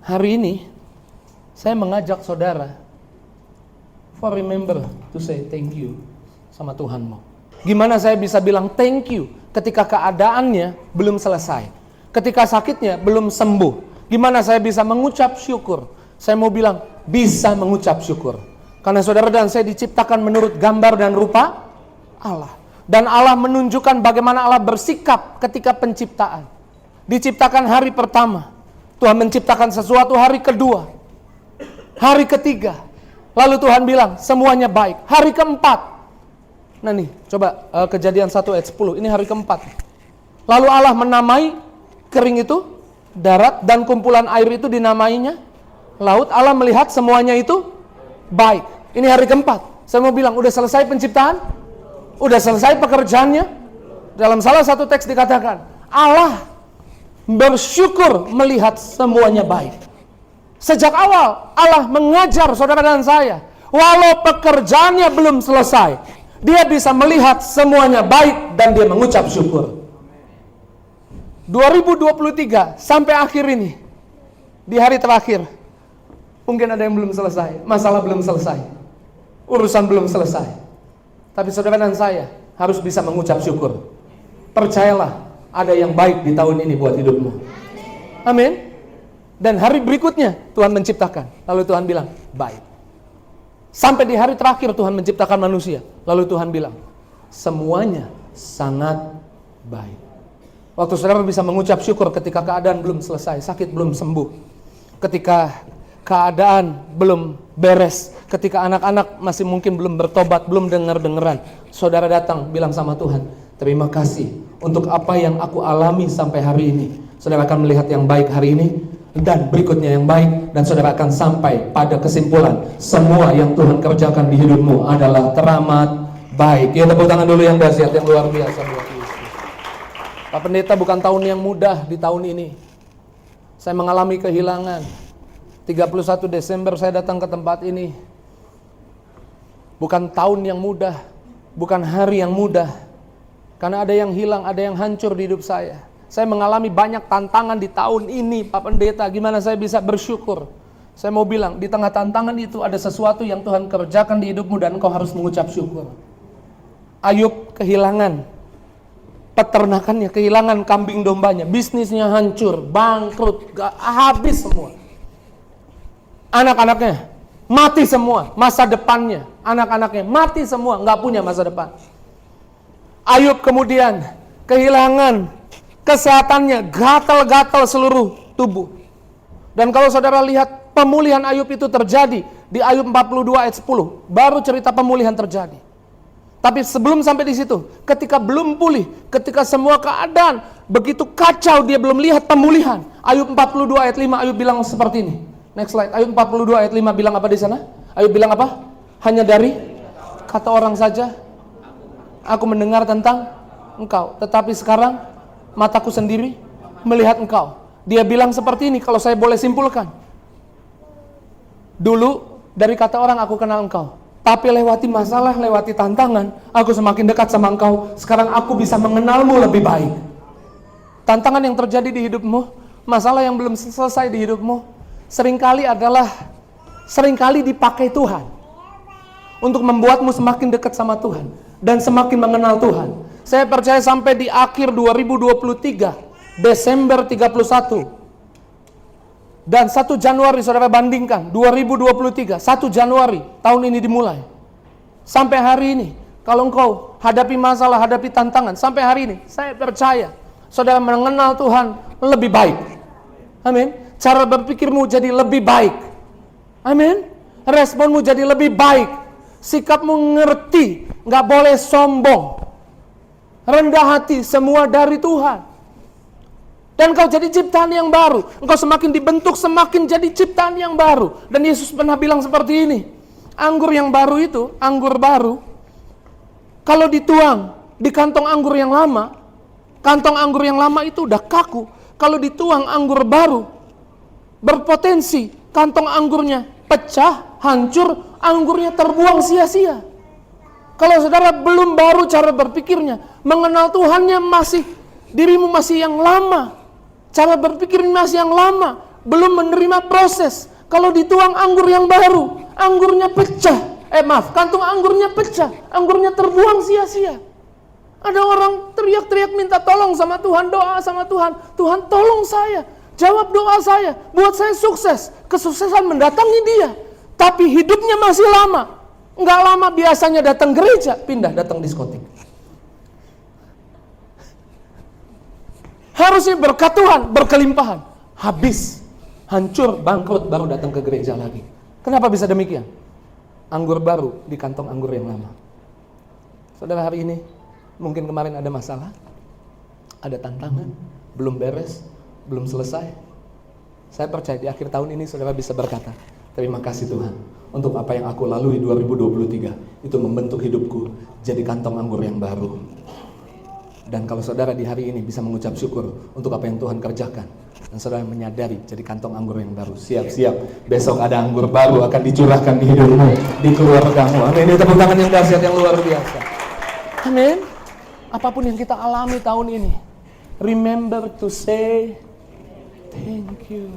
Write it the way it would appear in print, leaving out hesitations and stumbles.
Hari ini saya mengajak saudara for remember to say thank you sama Tuhanmu. Gimana saya bisa bilang thank you ketika keadaannya belum selesai, ketika sakitnya belum sembuh? Gimana saya bisa mengucap syukur? Saya mau bilang bisa mengucap syukur karena saudara dan saya diciptakan menurut gambar dan rupa Allah. Dan Allah menunjukkan bagaimana Allah bersikap ketika penciptaan. Diciptakan hari pertama, Tuhan menciptakan sesuatu hari kedua, hari ketiga, lalu Tuhan bilang semuanya baik. Hari keempat, nah nih coba Kejadian 1 ayat 10, ini hari keempat. Lalu Allah menamai kering itu darat dan kumpulan air itu dinamainya laut. Allah melihat semuanya itu baik. Ini hari keempat. Saya mau bilang udah selesai penciptaan? Udah selesai pekerjaannya? Dalam salah satu teks dikatakan Allah bersyukur melihat semuanya baik. Sejak awal Allah mengajar saudara dan saya, walau pekerjaannya belum selesai, dia bisa melihat semuanya baik dan dia mengucap syukur. 2023 sampai akhir ini, di hari terakhir, mungkin ada yang belum selesai, masalah belum selesai, urusan belum selesai. Tapi saudara dan saya harus bisa mengucap syukur. Percayalah, ada yang baik di tahun ini buat hidupmu. Amin. Dan hari berikutnya Tuhan menciptakan, lalu Tuhan bilang baik. Sampai di hari terakhir Tuhan menciptakan manusia, lalu Tuhan bilang semuanya sangat baik. Waktu saudara bisa mengucap syukur ketika keadaan belum selesai, sakit belum sembuh, ketika keadaan belum beres, ketika anak-anak masih mungkin belum bertobat, belum dengar-dengeran, saudara datang bilang sama Tuhan, terima kasih untuk apa yang aku alami sampai hari ini. Saudara akan melihat yang baik hari ini dan berikutnya yang baik, dan saudara akan sampai pada kesimpulan semua yang Tuhan kerjakan di hidupmu adalah teramat baik. Ya, tepuk tangan dulu yang dahsyat, yang luar biasa buat Yesus. Pak Pendeta, bukan tahun yang mudah di tahun ini. Saya mengalami kehilangan. 31 Desember saya datang ke tempat ini. Bukan tahun yang mudah, bukan hari yang mudah. Karena ada yang hilang, ada yang hancur di hidup saya. Saya mengalami banyak tantangan di tahun ini, Pak Pendeta. Gimana saya bisa bersyukur? Saya mau bilang, di tengah tantangan itu ada sesuatu yang Tuhan kerjakan di hidupmu dan engkau harus mengucap syukur. Ayub kehilangan peternakannya, kehilangan kambing dombanya, bisnisnya hancur, bangkrut, habis semua. Anak-anaknya mati semua, masa depannya, anak-anaknya mati semua, nggak punya masa depan. Ayub kemudian kehilangan kesehatannya, gatal-gatal seluruh tubuh. Dan kalau saudara lihat pemulihan Ayub itu terjadi di Ayub 42 ayat 10, baru cerita pemulihan terjadi. Tapi sebelum sampai di situ, ketika belum pulih, ketika semua keadaan begitu kacau, dia belum lihat pemulihan. Ayub 42 ayat 5, Ayub bilang seperti ini. Next slide. Ayub 42 ayat 5 bilang apa di sana? Ayub bilang apa? Hanya dari kata orang saja aku mendengar tentang engkau, tetapi sekarang mataku sendiri melihat engkau. Dia bilang seperti ini, kalau saya boleh simpulkan. Dulu dari kata orang aku kenal engkau, tapi lewati masalah, lewati tantangan, aku semakin dekat sama engkau. Sekarang aku bisa mengenalmu lebih baik. Tantangan yang terjadi di hidupmu, masalah yang belum selesai di hidupmu, seringkali dipakai Tuhan untuk membuatmu semakin dekat sama Tuhan dan semakin mengenal Tuhan. Saya percaya sampai di akhir 2023, Desember 31 dan 1 Januari, saudara bandingkan 2023, 1 Januari tahun ini dimulai sampai hari ini, kalau engkau hadapi masalah, hadapi tantangan sampai hari ini, saya percaya saudara mengenal Tuhan lebih baik. Amin. Cara berpikirmu jadi lebih baik. Amin. Responmu jadi lebih baik. Sikapmu ngerti, nggak boleh sombong. Rendah hati, semua dari Tuhan. Dan kau jadi ciptaan yang baru. Engkau semakin dibentuk, semakin jadi ciptaan yang baru. Dan Yesus pernah bilang seperti ini. Anggur yang baru itu, anggur baru, kalau dituang di kantong anggur yang lama, kantong anggur yang lama itu udah kaku. Kalau dituang anggur baru, berpotensi kantong anggurnya pecah, hancur, anggurnya terbuang sia-sia. Kalau saudara belum baru cara berpikirnya, mengenal Tuhannya masih, dirimu masih yang lama, cara berpikir masih yang lama, belum menerima proses. Kalau dituang anggur yang baru, anggurnya pecah. Kantung anggurnya pecah, anggurnya terbuang sia-sia. Ada orang teriak-teriak minta tolong sama Tuhan, doa sama Tuhan. Tuhan tolong saya, jawab doa saya, buat saya sukses. Kesuksesan mendatangi dia, tapi hidupnya masih lama. Nggak lama biasanya datang gereja, pindah datang diskotik. Harusnya berkat Tuhan, berkelimpahan. Habis, hancur, bangkrut, baru datang ke gereja lagi. Kenapa bisa demikian? Anggur baru di kantong anggur yang lama. Saudara, hari ini mungkin kemarin ada masalah, ada tantangan, belum beres, belum selesai. Saya percaya di akhir tahun ini saudara bisa berkata, terima kasih Tuhan untuk apa yang aku lalui 2023. Itu membentuk hidupku jadi kantong anggur yang baru. Dan kalau saudara di hari ini bisa mengucap syukur untuk apa yang Tuhan kerjakan, dan saudara menyadari jadi kantong anggur yang baru, siap-siap besok ada anggur baru akan dicurahkan di hidupmu, di keluargamu. Amin. Ini tepuk tangan yang dahsyat, yang luar biasa. Amin. Apapun yang kita alami tahun ini, remember to say thank you.